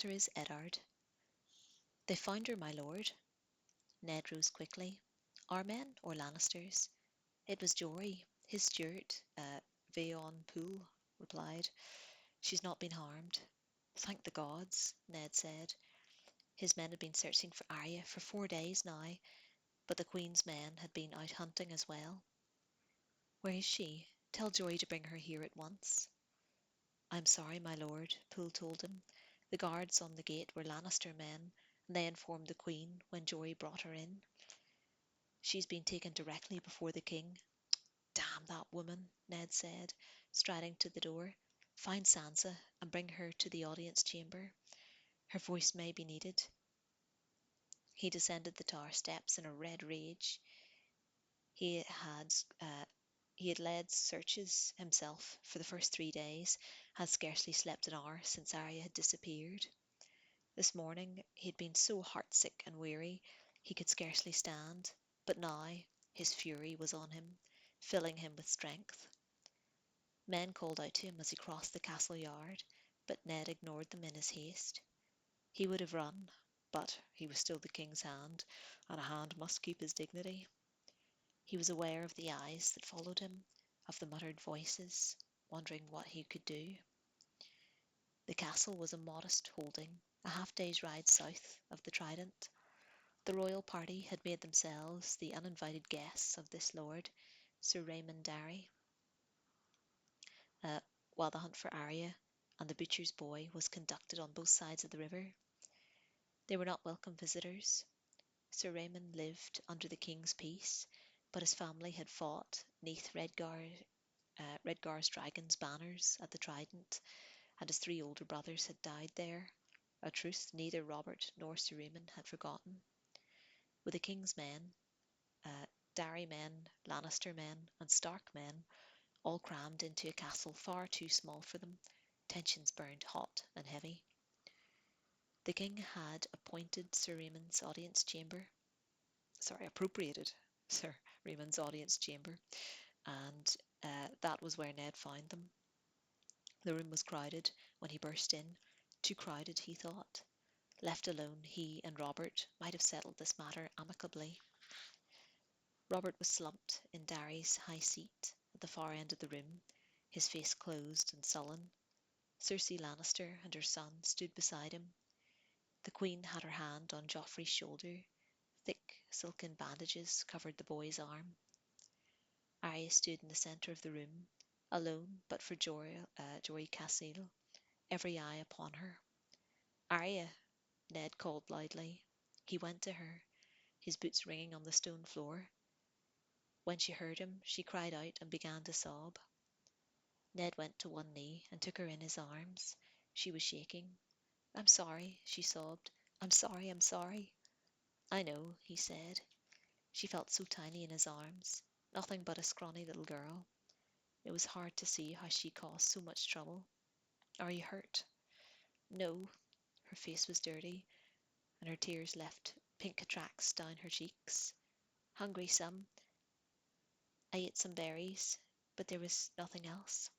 There is Eddard. They found her, my lord. Ned rose quickly. Our men or Lannisters? It was Jory, his steward, Veon Poole replied. She's not been harmed. Thank the gods, Ned said. His men had been searching for Arya for 4 days now, but the Queen's men had been out hunting as well. Where is she? Tell Jory to bring her here at once. I'm sorry, my lord, Poole told him. The guards on the gate were Lannister men, and they informed the Queen when Jory brought her in. She's been taken directly before the king. Damn that woman, Ned said, striding to the door. Find Sansa and bring her to the audience chamber. Her voice may be needed. He descended the tower steps in a red rage. He had uh, he had led searches himself for the first 3 days, had scarcely slept an hour since Arya had disappeared. This morning he had been so heartsick and weary he could scarcely stand, but now his fury was on him, filling him with strength. Men called out to him as he crossed the castle yard, but Ned ignored them in his haste. He would have run, but he was still the king's hand, and a hand must keep his dignity. He was aware of the eyes that followed him, of the muttered voices, wondering what he could do. The castle was a modest holding, a half-day's ride south of the Trident. The royal party had made themselves the uninvited guests of this lord, Sir Raymond Darry, uh, while the hunt for Arya and the butcher's boy was conducted on both sides of the river. They were not welcome visitors. Sir Raymond lived under the king's peace, but his family had fought 'neath Redgar's dragon's banners at the Trident, and his 3 older brothers had died there, a truth neither Robert nor Sir Raymond had forgotten. With the king's men, uh, Darry men, Lannister men, and Stark men, all crammed into a castle far too small for them, tensions burned hot and heavy. The king had appropriated Sir Raymond's audience chamber, and that was where Ned found them. The room was crowded when he burst in, too crowded, he thought. Left alone, he and Robert might have settled this matter amicably. Robert was slumped in Darry's high seat at the far end of the room, his face closed and sullen. Cersei Lannister and her son stood beside him. The Queen had her hand on Joffrey's shoulder. Thick silken bandages covered the boy's arm. Arya stood in the centre of the room, alone but for Jory Cassel, every eye upon her. Arya, Ned called loudly. He went to her, his boots ringing on the stone floor. When she heard him, she cried out and began to sob. Ned went to one knee and took her in his arms. She was shaking. I'm sorry, she sobbed. I'm sorry, I'm sorry. I know, he said. She felt so tiny in his arms, nothing but a scrawny little girl. It was hard to see how she caused so much trouble. Are you hurt? No. Her face was dirty, and her tears left pink tracks down her cheeks. Hungry some. I ate some berries, but there was nothing else.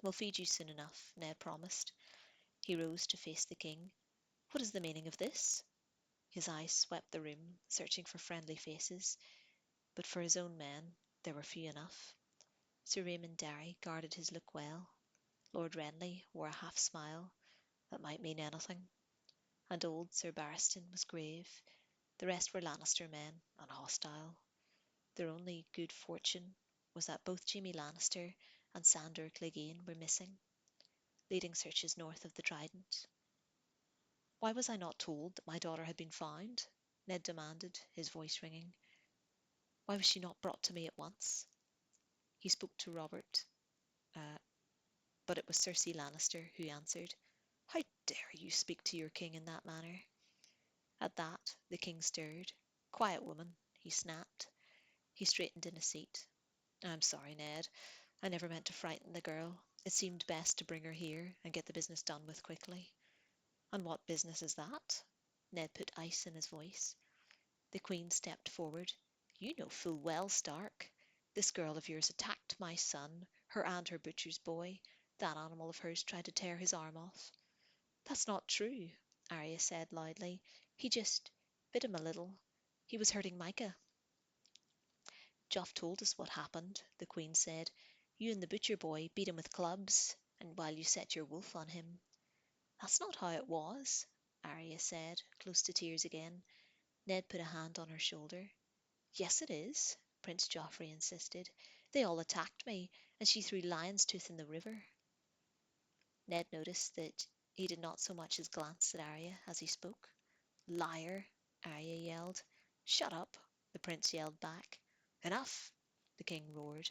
We'll feed you soon enough, Ned promised. He rose to face the king. What is the meaning of this? His eyes swept the room, searching for friendly faces, but for his own men there were few enough. Sir Raymond Darry guarded his look well. Lord Renly wore a half smile that might mean anything, and old Sir Barristan was grave. The rest were Lannister men and hostile. Their only good fortune was that both Jaime Lannister and Sandor Clegane were missing, leading searches north of the Trident. Why was I not told that my daughter had been found? Ned demanded, his voice ringing. Why was she not brought to me at once? He spoke to Robert, uh, but it was Cersei Lannister who answered. How dare you speak to your king in that manner? At that, the king stirred. Quiet, woman, he snapped. He straightened in his seat. I'm sorry, Ned. I never meant to frighten the girl. It seemed best to bring her here and get the business done with quickly. And what business is that? Ned put ice in his voice. The Queen stepped forward. You know full well, Stark. This girl of yours attacked my son, her and her butcher's boy. That animal of hers tried to tear his arm off. That's not true, Arya said loudly. He just bit him a little. He was hurting Micah. Joff told us what happened, the Queen said. You and the butcher boy beat him with clubs, and while you set your wolf on him. That's not how it was, Arya said, close to tears again. Ned put a hand on her shoulder. Yes, it is, Prince Joffrey insisted. They all attacked me, and she threw lion's tooth in the river. Ned noticed that he did not so much as glance at Arya as he spoke. Liar, Arya yelled. Shut up, the prince yelled back. Enough, the king roared,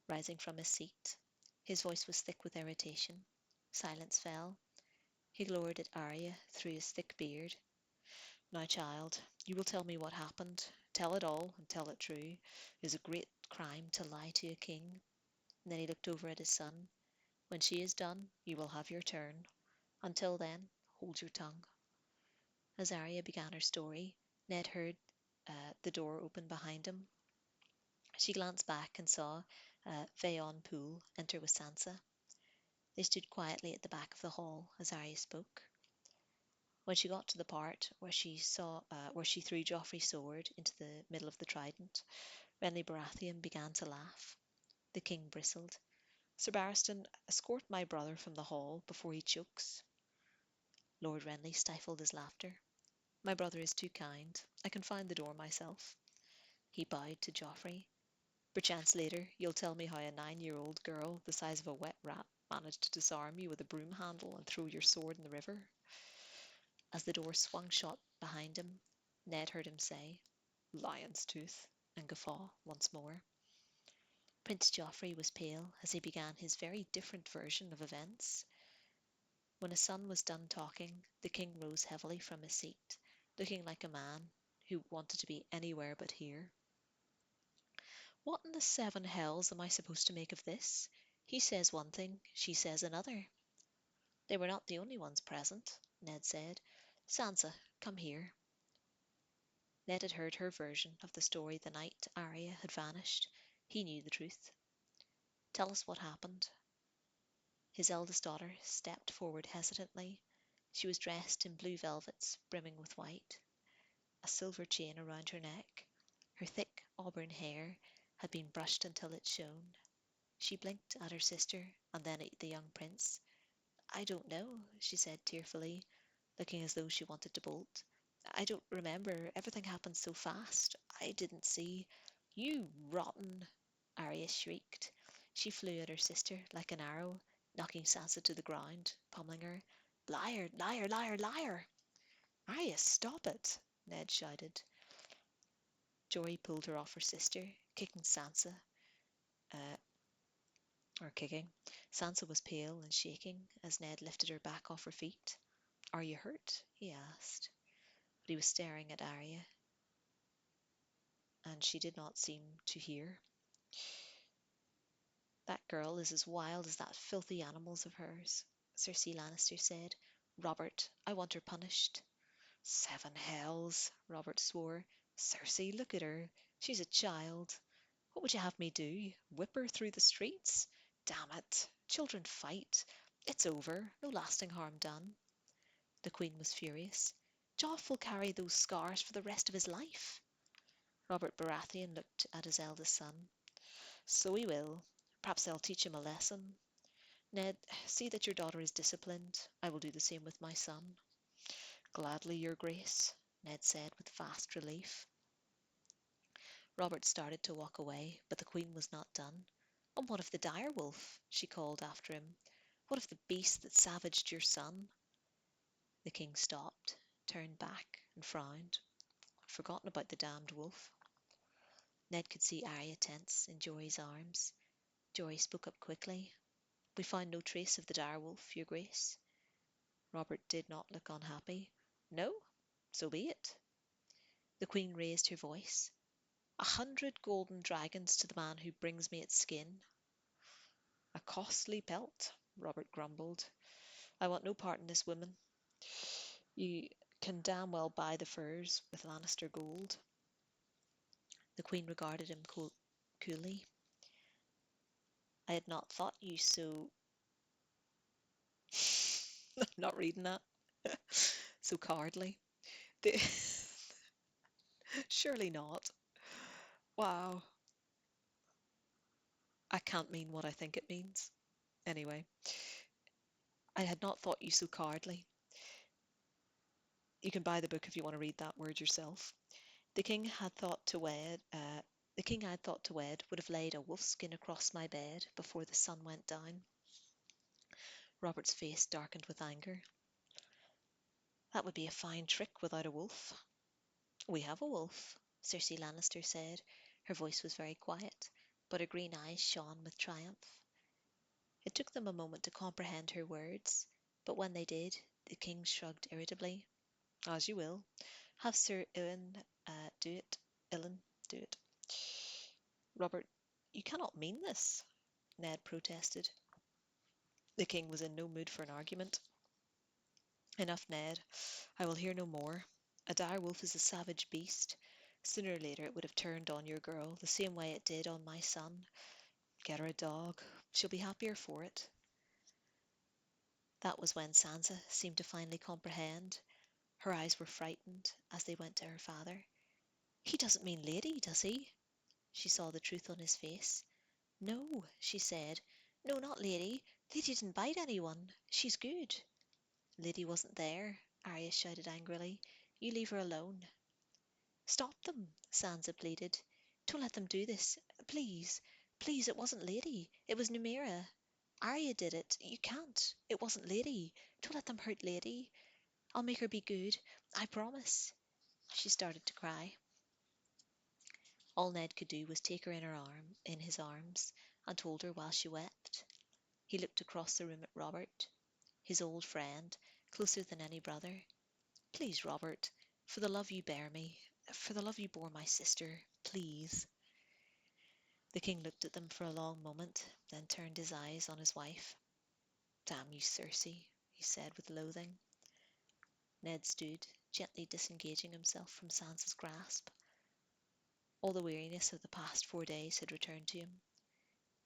rising from his seat. His voice was thick with irritation. Silence fell. He glowered at Arya through his thick beard. Now, child, you will tell me what happened. Tell it all, and tell it true. It is a great crime to lie to a king. And then he looked over at his son. When she is done, you will have your turn. Until then, hold your tongue. As Arya began her story, Ned heard the door open behind him. She glanced back and saw Vaon Poole enter with Sansa. They stood quietly at the back of the hall as Arya spoke. When she got to the part where she threw Joffrey's sword into the middle of the trident, Renly Baratheon began to laugh. The king bristled. Sir Barristan, escort my brother from the hall before he chokes. Lord Renly stifled his laughter. My brother is too kind. I can find the door myself. He bowed to Joffrey. Perchance later you'll tell me how a 9-year-old girl the size of a wet rat managed to disarm you with a broom handle and throw your sword in the river. As the door swung shut behind him, Ned heard him say, Lion's tooth, and guffaw once more. Prince Joffrey was pale as he began his very different version of events. When his son was done talking, the king rose heavily from his seat, looking like a man who wanted to be anywhere but here. What in the 7 hells am I supposed to make of this? He says one thing, she says another. They were not the only ones present, Ned said. Sansa, come here. Ned had heard her version of the story the night Arya had vanished. He knew the truth. Tell us what happened. His eldest daughter stepped forward hesitantly. She was dressed in blue velvets brimming with white, a silver chain around her neck. Her thick auburn hair had been brushed until it shone. She blinked at her sister and then at the young prince. I don't know, she said tearfully, looking as though she wanted to bolt. I don't remember. Everything happened so fast. I didn't see. You rotten! Arya shrieked. She flew at her sister like an arrow, knocking Sansa to the ground, pummeling her. Liar, liar, liar, liar! Arya, stop it! Ned shouted. Jory pulled her off her sister, kicking Sansa, uh, or kicking. Sansa was pale and shaking as Ned lifted her back off her feet. Are you hurt? He asked. But he was staring at Arya, and she did not seem to hear. That girl is as wild as that filthy animals of hers, Cersei Lannister said. Robert, I want her punished. 7 hells, Robert swore. Cersei, look at her. She's a child. What would you have me do? Whip her through the streets? Damn it. Children fight. It's over. No lasting harm done. The Queen was furious. Joff will carry those scars for the rest of his life. Robert Baratheon looked at his eldest son. So he will. Perhaps I'll teach him a lesson. Ned, see that your daughter is disciplined. I will do the same with my son. Gladly, your grace, Ned said with vast relief. Robert started to walk away, but the Queen was not done. And what of the dire wolf? She called after him. What of the beast that savaged your son? The king stopped, turned back, and frowned. I'd forgotten about the damned wolf. Ned could see Arya tense in Jory's arms. Jory spoke up quickly. We found no trace of the dire wolf, your grace. Robert did not look unhappy. No? So be it. The Queen raised her voice. 100 golden dragons to the man who brings me its skin. A costly pelt, Robert grumbled. I want no part in this, woman. You can damn well buy the furs with Lannister gold. The Queen regarded him coolly. I had not thought you so... I'm not reading that. So cowardly. The- Surely not. Wow. I can't mean what I think it means. Anyway, I had not thought you so cowardly. You can buy the book if you want to read that word yourself. The king had thought to wed. The king I had thought to wed would have laid a wolf skin across my bed before the sun went down. Robert's face darkened with anger. That would be a fine trick without a wolf. We have a wolf, Cersei Lannister said. Her voice was very quiet, but her green eyes shone with triumph. It took them a moment to comprehend her words, but when they did, the king shrugged irritably. As you will. Have Sir Iwan do it. Ilan do it. Robert, you cannot mean this, Ned protested. The king was in no mood for an argument. Enough, Ned. I will hear no more. A dire wolf is a savage beast. Sooner or later it would have turned on your girl, the same way it did on my son. Get her a dog. She'll be happier for it. That was when Sansa seemed to finally comprehend. Her eyes were frightened as they went to her father. He doesn't mean lady, does he? She saw the truth on his face. No, she said. No, not Lady. Lady didn't bite anyone. She's good. Lady wasn't there, Arya shouted angrily. You leave her alone. Stop them, Sansa pleaded. Don't let them do this. Please. Please, it wasn't Lady. It was Numeira. Arya did it. You can't. It wasn't Lady. Don't let them hurt Lady. I'll make her be good. I promise. She started to cry. All Ned could do was take her in his arms, and hold her while she wept. He looked across the room at Robert, his old friend, closer than any brother. Please, Robert, for the love you bear me, for the love you bore my sister, please. The king looked at them for a long moment, then turned his eyes on his wife. Damn you, Cersei, he said with loathing. Ned stood, gently disengaging himself from Sansa's grasp. All the weariness of the past 4 days had returned to him.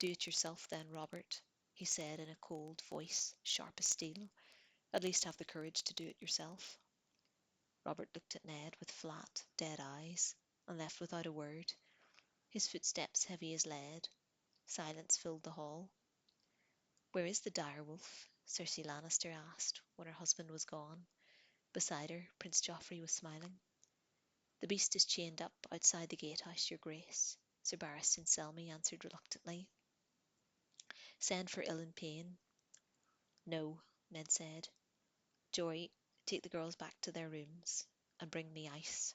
Do it yourself then, Robert, he said in a cold voice, sharp as steel. At least have the courage to do it yourself. Robert looked at Ned with flat, dead eyes, and left without a word, his footsteps heavy as lead. Silence filled the hall. Where is the dire wolf? Cersei Lannister asked when her husband was gone. Beside her, Prince Joffrey was smiling. The beast is chained up outside the gatehouse, your grace, Sir Barristan Selmy answered reluctantly. Send for Ill and Pain. No, Ned said. Jory, take the girls back to their rooms, and bring me ice.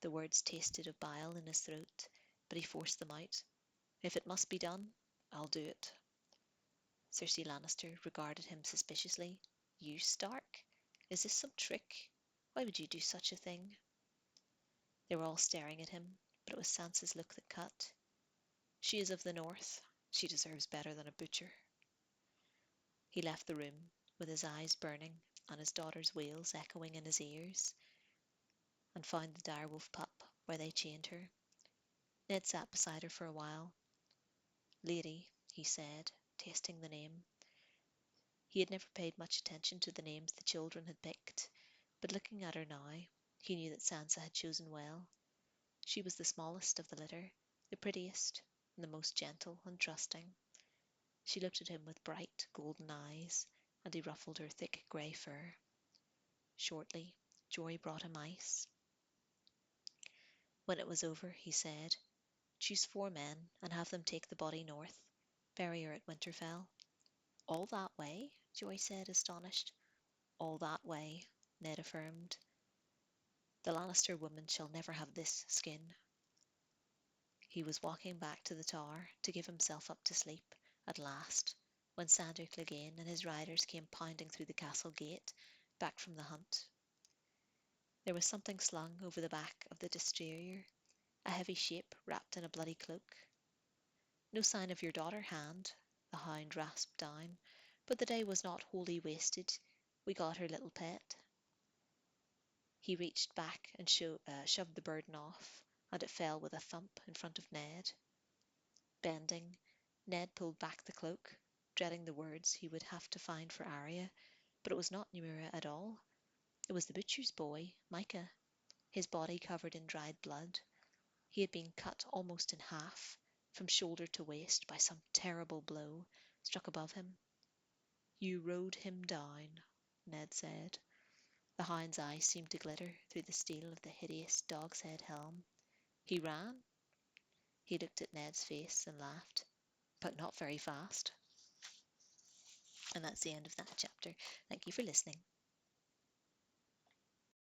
The words tasted of bile in his throat, but he forced them out. If it must be done, I'll do it. Cersei Lannister regarded him suspiciously. You, Stark? Is this some trick? Why would you do such a thing? They were all staring at him, but it was Sansa's look that cut. She is of the north. She deserves better than a butcher. He left the room, with his eyes burning and his daughter's wails echoing in his ears, and found the direwolf pup where they chained her. Ned sat beside her for a while. Lady, he said, tasting the name. He had never paid much attention to the names the children had picked, but looking at her now, he knew that Sansa had chosen well. She was the smallest of the litter, the prettiest, and the most gentle and trusting. She looked at him with bright, golden eyes, and he ruffled her thick grey fur. Shortly, Jory brought him ice. When it was over, he said, Choose 4 men, and have them take the body north. Bury her at Winterfell. All that way? Jory said, astonished. All that way, Ned affirmed. The Lannister woman shall never have this skin. He was walking back to the tower to give himself up to sleep, at last, when Sandor Clegane and his riders came pounding through the castle gate, back from the hunt. There was something slung over the back of the destrier, a heavy shape wrapped in a bloody cloak. No sign of your daughter, Hand, the hound rasped down, but the day was not wholly wasted. We got her little pet. He reached back and shoved the burden off, and it fell with a thump in front of Ned. Bending, Ned pulled back the cloak, dreading the words he would have to find for Arya, But it was not Numira at all. It was the butcher's boy, Micah, his body covered in dried blood. He had been cut almost in half, from shoulder to waist, by some terrible blow struck above him. "You rode him down," Ned said. The hound's eyes seemed to glitter through the steel of the hideous dog's head helm. "He ran?" He looked at Ned's face and laughed. "But not very fast." And that's the end of that chapter. Thank you for listening.